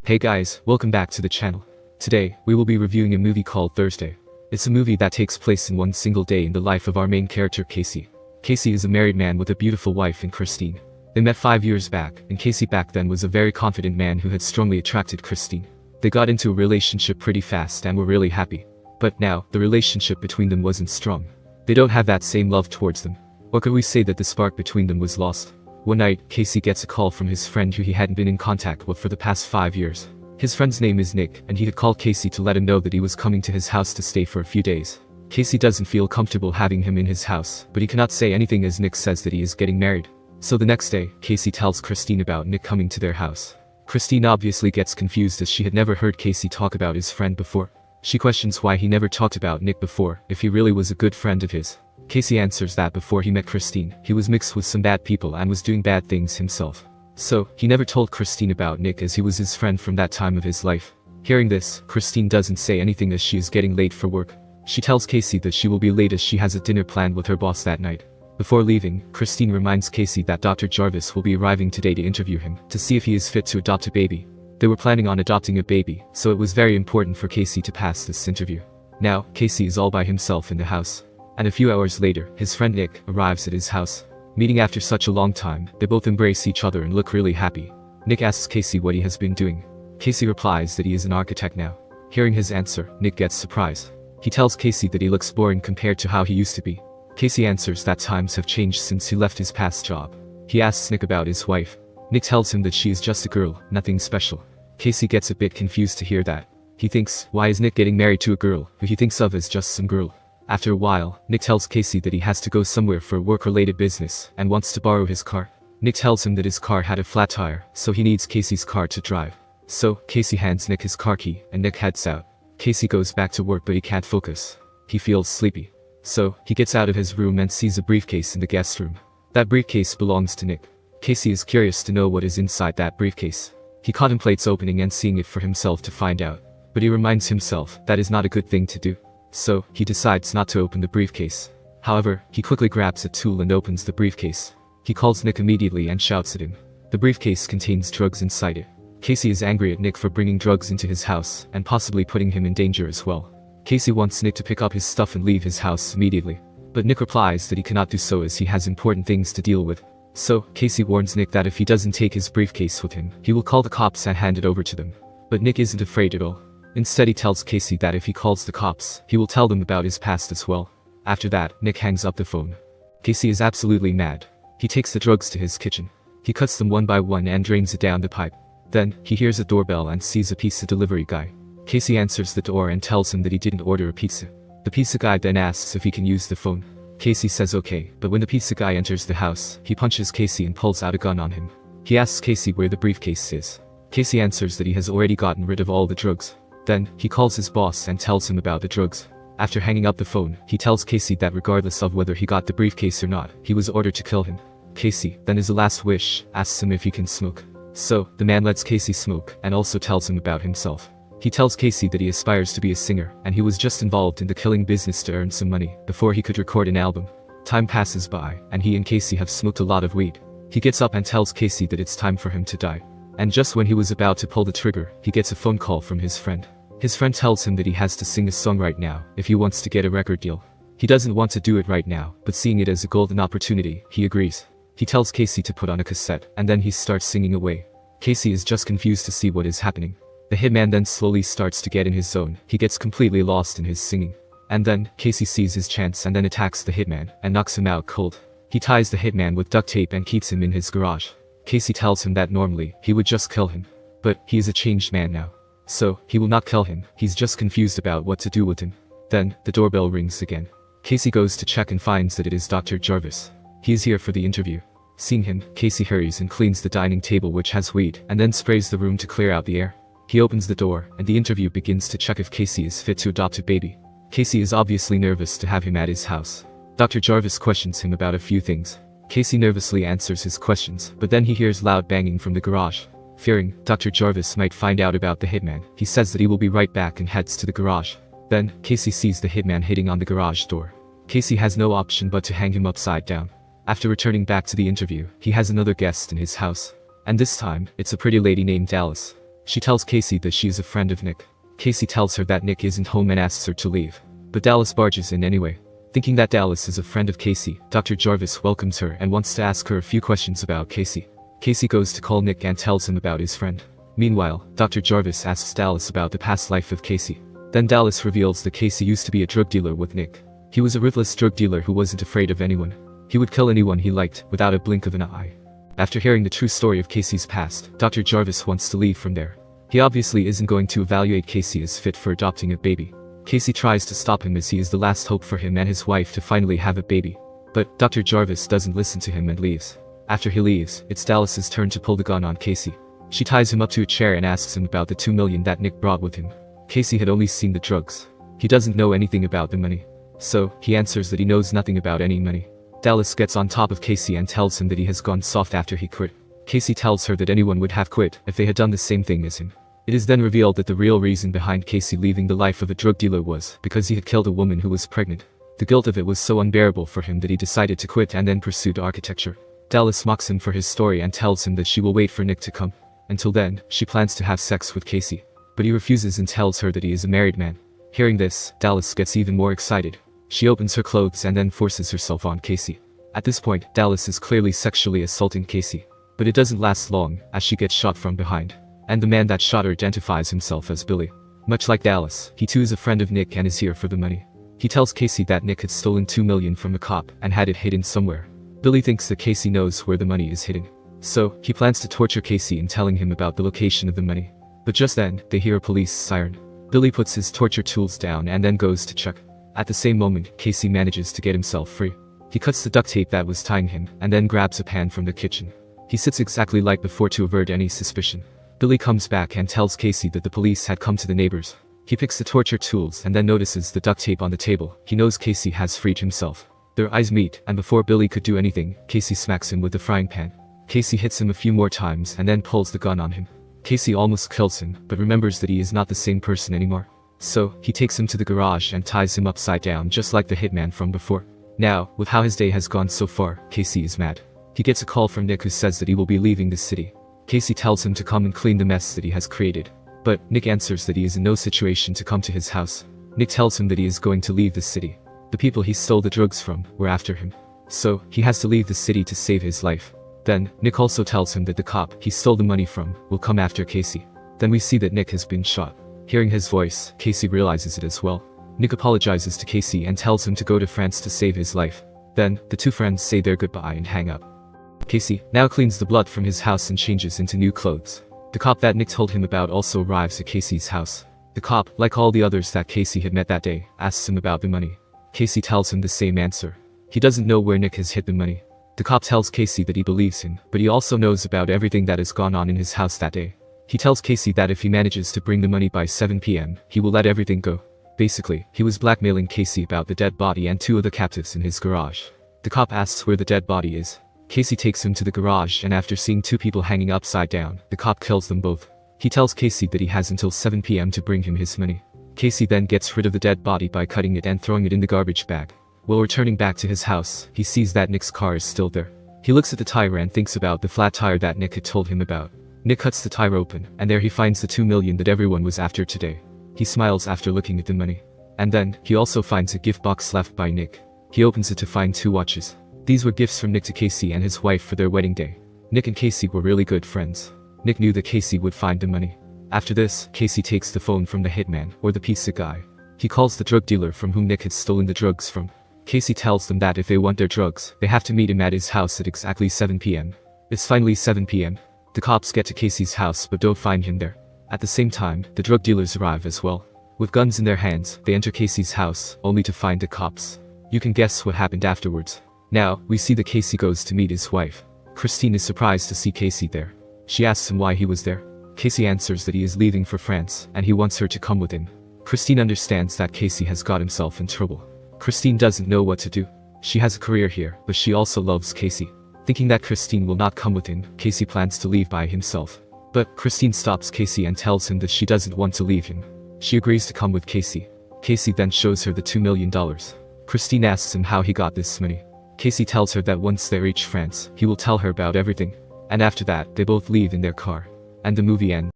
Hey guys, welcome back to the channel. Today, we will be reviewing a movie called Thursday. It's a movie that takes place in one single day in the life of our main character Casey. Casey is a married man with a beautiful wife in Christine. They met 5 years back, and Casey back then was a very confident man who had strongly attracted Christine. They got into a relationship pretty fast and were really happy. But now, the relationship between them wasn't strong. They don't have that same love towards them. Or could we say that the spark between them was lost? One night, Casey gets a call from his friend who he hadn't been in contact with for the past 5 years. His friend's name is Nick, and he had called Casey to let him know that he was coming to his house to stay for a few days. Casey doesn't feel comfortable having him in his house, but he cannot say anything as Nick says that he is getting married. So the next day, Casey tells Christine about Nick coming to their house. Christine obviously gets confused as she had never heard Casey talk about his friend before. She questions why he never talked about Nick before, if he really was a good friend of his. Casey answers that before he met Christine, he was mixed with some bad people and was doing bad things himself. So, he never told Christine about Nick as he was his friend from that time of his life. Hearing this, Christine doesn't say anything as she is getting late for work. She tells Casey that she will be late as she has a dinner planned with her boss that night. Before leaving, Christine reminds Casey that Dr. Jarvis will be arriving today to interview him, to see if he is fit to adopt a baby. They were planning on adopting a baby, so it was very important for Casey to pass this interview. Now, Casey is all by himself in the house. And a few hours later, his friend Nick arrives at his house. Meeting after such a long time, they both embrace each other and look really happy. Nick asks Casey what he has been doing. Casey replies that he is an architect now. Hearing his answer, Nick gets surprised. He tells Casey that he looks boring compared to how he used to be. Casey answers that times have changed since he left his past job. He asks Nick about his wife. Nick tells him that she is just a girl, nothing special. Casey gets a bit confused to hear that. He thinks, why is Nick getting married to a girl who he thinks of as just some girl? After a while, Nick tells Casey that he has to go somewhere for a work-related business and wants to borrow his car. Nick tells him that his car had a flat tire, so he needs Casey's car to drive. So, Casey hands Nick his car key, and Nick heads out. Casey goes back to work but he can't focus. He feels sleepy. So, he gets out of his room and sees a briefcase in the guest room. That briefcase belongs to Nick. Casey is curious to know what is inside that briefcase. He contemplates opening and seeing it for himself to find out. But he reminds himself that is not a good thing to do. So, he decides not to open the briefcase. However, he quickly grabs a tool and opens the briefcase. He calls Nick immediately and shouts at him. The briefcase contains drugs inside it. Casey is angry at Nick for bringing drugs into his house and possibly putting him in danger as well. Casey wants Nick to pick up his stuff and leave his house immediately. But Nick replies that he cannot do so as he has important things to deal with. So, Casey warns Nick that if he doesn't take his briefcase with him, he will call the cops and hand it over to them. But Nick isn't afraid at all. Instead he tells Casey that if he calls the cops, he will tell them about his past as well. After that, Nick hangs up the phone. Casey is absolutely mad. He takes the drugs to his kitchen. He cuts them one by one and drains it down the pipe. Then, he hears a doorbell and sees a pizza delivery guy. Casey answers the door and tells him that he didn't order a pizza. The pizza guy then asks if he can use the phone. Casey says okay, but when the pizza guy enters the house, he punches Casey and pulls out a gun on him. He asks Casey where the briefcase is. Casey answers that he has already gotten rid of all the drugs. Then, he calls his boss and tells him about the drugs. After hanging up the phone, he tells Casey that regardless of whether he got the briefcase or not, he was ordered to kill him. Casey, then as a last wish, asks him if he can smoke. So, the man lets Casey smoke and also tells him about himself. He tells Casey that he aspires to be a singer and he was just involved in the killing business to earn some money before he could record an album. Time passes by and he and Casey have smoked a lot of weed. He gets up and tells Casey that it's time for him to die. And just when he was about to pull the trigger, he gets a phone call from his friend. His friend tells him that he has to sing a song right now if he wants to get a record deal. He doesn't want to do it right now, but seeing it as a golden opportunity, he agrees. He tells Casey to put on a cassette, and then he starts singing away. Casey is just confused to see what is happening. The hitman then slowly starts to get in his zone. He gets completely lost in his singing. And then, Casey sees his chance and then attacks the hitman and knocks him out cold. He ties the hitman with duct tape and keeps him in his garage. Casey tells him that normally, he would just kill him. But, he is a changed man now. So, he will not kill him, he's just confused about what to do with him. Then, the doorbell rings again. Casey goes to check and finds that it is Dr. Jarvis. He is here for the interview. Seeing him, Casey hurries and cleans the dining table which has weed, and then sprays the room to clear out the air. He opens the door, and the interview begins to check if Casey is fit to adopt a baby. Casey is obviously nervous to have him at his house. Dr. Jarvis questions him about a few things. Casey nervously answers his questions, but then he hears loud banging from the garage. Fearing Dr. Jarvis might find out about the hitman, he says that he will be right back and heads to the garage. Then, Casey sees the hitman hitting on the garage door. Casey has no option but to hang him upside down. After returning back to the interview, he has another guest in his house. And this time, it's a pretty lady named Alice. She tells Casey that she is a friend of Nick. Casey tells her that Nick isn't home and asks her to leave. But Dallas barges in anyway. Thinking that Dallas is a friend of Casey, Dr. Jarvis welcomes her and wants to ask her a few questions about Casey. Casey goes to call Nick and tells him about his friend. Meanwhile, Dr. Jarvis asks Dallas about the past life of Casey. Then Dallas reveals that Casey used to be a drug dealer with Nick. He was a ruthless drug dealer who wasn't afraid of anyone. He would kill anyone he liked without a blink of an eye. After hearing the true story of Casey's past, Dr. Jarvis wants to leave from there. He obviously isn't going to evaluate Casey as fit for adopting a baby. Casey tries to stop him as he is the last hope for him and his wife to finally have a baby. But Dr. Jarvis doesn't listen to him and leaves. After he leaves, it's Dallas's turn to pull the gun on Casey. She ties him up to a chair and asks him about the $2 million that Nick brought with him. Casey had only seen the drugs. He doesn't know anything about the money. So, he answers that he knows nothing about any money. Dallas gets on top of Casey and tells him that he has gone soft after he quit. Casey tells her that anyone would have quit if they had done the same thing as him. It is then revealed that the real reason behind Casey leaving the life of a drug dealer was because he had killed a woman who was pregnant. The guilt of it was so unbearable for him that he decided to quit and then pursued architecture. Dallas mocks him for his story and tells him that she will wait for Nick to come. Until then, she plans to have sex with Casey. But he refuses and tells her that he is a married man. Hearing this, Dallas gets even more excited. She opens her clothes and then forces herself on Casey. At this point, Dallas is clearly sexually assaulting Casey. But it doesn't last long, as she gets shot from behind. And the man that shot her identifies himself as Billy. Much like Dallas, he too is a friend of Nick and is here for the money. He tells Casey that Nick had stolen $2 million from a cop and had it hidden somewhere. Billy thinks that Casey knows where the money is hidden. So, he plans to torture Casey in telling him about the location of the money. But just then, they hear a police siren. Billy puts his torture tools down and then goes to check. At the same moment, Casey manages to get himself free. He cuts the duct tape that was tying him and then grabs a pan from the kitchen. He sits exactly like before to avert any suspicion. Billy comes back and tells Casey that the police had come to the neighbors. He picks the torture tools and then notices the duct tape on the table. He knows Casey has freed himself. Their eyes meet, and before Billy could do anything, Casey smacks him with the frying pan. Casey hits him a few more times and then pulls the gun on him. Casey almost kills him, but remembers that he is not the same person anymore. So, he takes him to the garage and ties him upside down just like the hitman from before. Now, with how his day has gone so far, Casey is mad. He gets a call from Nick who says that he will be leaving the city. Casey tells him to come and clean the mess that he has created. But Nick answers that he is in no situation to come to his house. Nick tells him that he is going to leave the city. The people he stole the drugs from were after him. So, he has to leave the city to save his life. Then, Nick also tells him that the cop he stole the money from will come after Casey. Then we see that Nick has been shot. Hearing his voice, Casey realizes it as well. Nick apologizes to Casey and tells him to go to France to save his life. Then, the two friends say their goodbye and hang up. Casey now cleans the blood from his house and changes into new clothes. The cop that Nick told him about also arrives at Casey's house. The cop, like all the others that Casey had met that day, asks him about the money. Casey tells him the same answer. He doesn't know where Nick has hid the money. The cop tells Casey that he believes him, but he also knows about everything that has gone on in his house that day. He tells Casey that if he manages to bring the money by 7 p.m., he will let everything go. Basically, he was blackmailing Casey about the dead body and 2 of the captives in his garage. The cop asks where the dead body is. Casey takes him to the garage and after seeing 2 people hanging upside down, the cop kills them both. He tells Casey that he has until 7 p.m. to bring him his money. Casey then gets rid of the dead body by cutting it and throwing it in the garbage bag. While returning back to his house, he sees that Nick's car is still there. He looks at the tire and thinks about the flat tire that Nick had told him about. Nick cuts the tire open, and there he finds the $2 million that everyone was after today. He smiles after looking at the money. And then, he also finds a gift box left by Nick. He opens it to find 2 watches. These were gifts from Nick to Casey and his wife for their wedding day. Nick and Casey were really good friends. Nick knew that Casey would find the money. After this, Casey takes the phone from the hitman, or the pizza guy. He calls the drug dealer from whom Nick had stolen the drugs from. Casey tells them that if they want their drugs, they have to meet him at his house at exactly 7 p.m. It's finally 7 p.m. The cops get to Casey's house but don't find him there. At the same time, the drug dealers arrive as well. With guns in their hands, they enter Casey's house, only to find the cops. You can guess what happened afterwards. Now, we see that Casey goes to meet his wife. Christine is surprised to see Casey there. She asks him why he was there. Casey answers that he is leaving for France, and he wants her to come with him. Christine understands that Casey has got himself in trouble. Christine doesn't know what to do. She has a career here, but she also loves Casey. Thinking that Christine will not come with him, Casey plans to leave by himself. But Christine stops Casey and tells him that she doesn't want to leave him. She agrees to come with Casey. Casey then shows her the $2 million. Christine asks him how he got this money. Casey tells her that once they reach France, he will tell her about everything. And after that, they both leave in their car. And the movie ends.